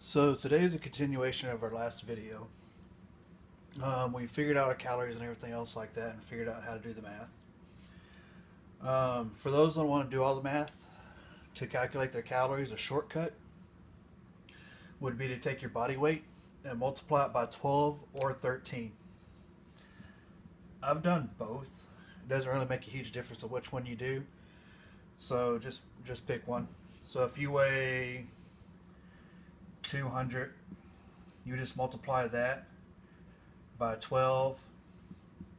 So today is a continuation of our last video. We figured out our calories and everything else like that and figured out how to do the math. For those that don't want to do all the math, to calculate their calories, a shortcut would be to take your body weight and multiply it by 12 or 13. I've done both. It doesn't really make a huge difference of which one you do. So just pick one. So if you weigh 200, you just multiply that by 12,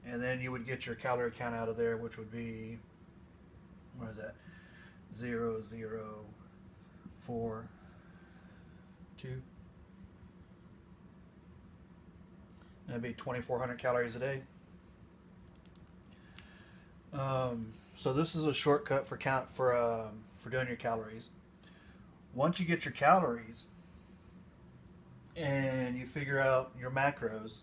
and then you would get your calorie count out of there, which would be, what is that, 0, 0, 4, 2. That'd be 2,400 calories a day. So this is a shortcut for doing your calories. Once you get your calories and you figure out your macros,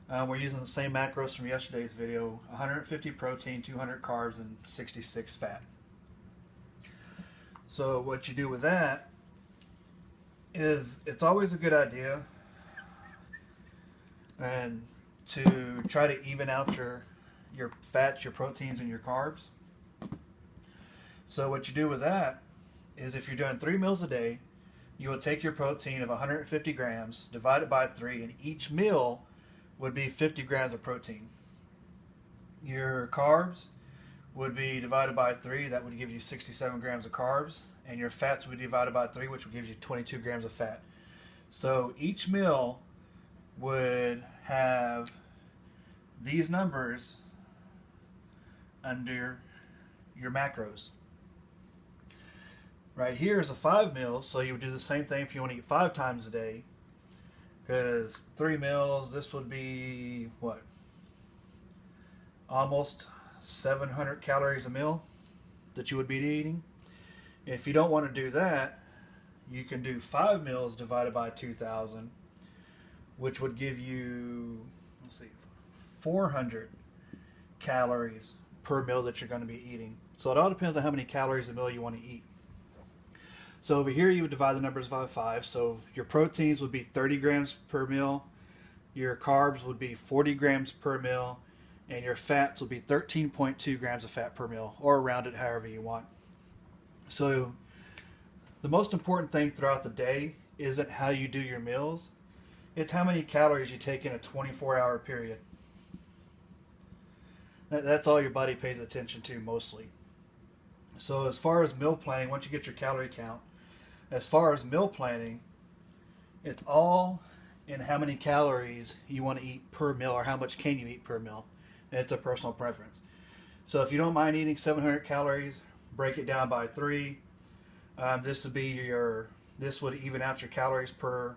we're using the same macros from yesterday's video: 150 protein, 200 carbs, and 66 fat. So what you do with that is, it's always a good idea and to try to even out your fats, your proteins, and your carbs. So what you do with that is, if you're doing 3 meals a day, you will take your protein of 150 grams, divide it by 3, and each meal would be 50 grams of protein. Your carbs would be divided by 3, that would give you 67 grams of carbs, and your fats would be divided by 3, which would give you 22 grams of fat. So each meal would have these numbers under your macros. Right here is a 5 meals, so you would do the same thing if you want to eat 5 times a day. Because 3 meals, this would be, what, almost 700 calories a meal that you would be eating. If you don't want to do that, you can do 5 meals divided by 2,000, which would give you, let's see, 400 calories per meal that you're going to be eating. So it all depends on how many calories a meal you want to eat. So over here you would divide the numbers by 5. So your proteins would be 30 grams per meal, your carbs would be 40 grams per meal, and your fats will be 13.2 grams of fat per meal, or round it however you want. So the most important thing throughout the day isn't how you do your meals, it's how many calories you take in a 24-hour period. That's all your body pays attention to mostly. So as far as meal planning, once you get your calorie count, as far as meal planning, it's all in how many calories you want to eat per meal, or how much can you eat per meal. And it's a personal preference. So if you don't mind eating 700 calories, break it down by 3. This would even out your calories per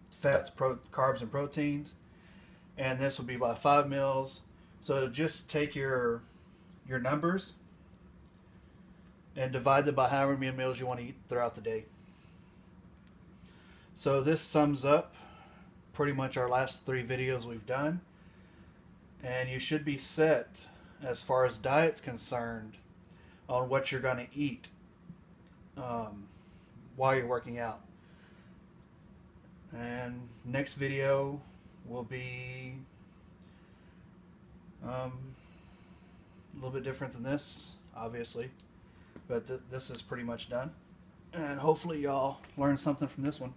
fats, carbs, and proteins. And this would be by 5 meals. So just take your numbers and divide them by however many meals you want to eat throughout the day. So this sums up pretty much our last 3 videos we've done, and you should be set as far as diet's concerned on what you're going to eat while you're working out. And next video will be a little bit different than this, obviously. But this is pretty much done. And hopefully y'all learned something from this one.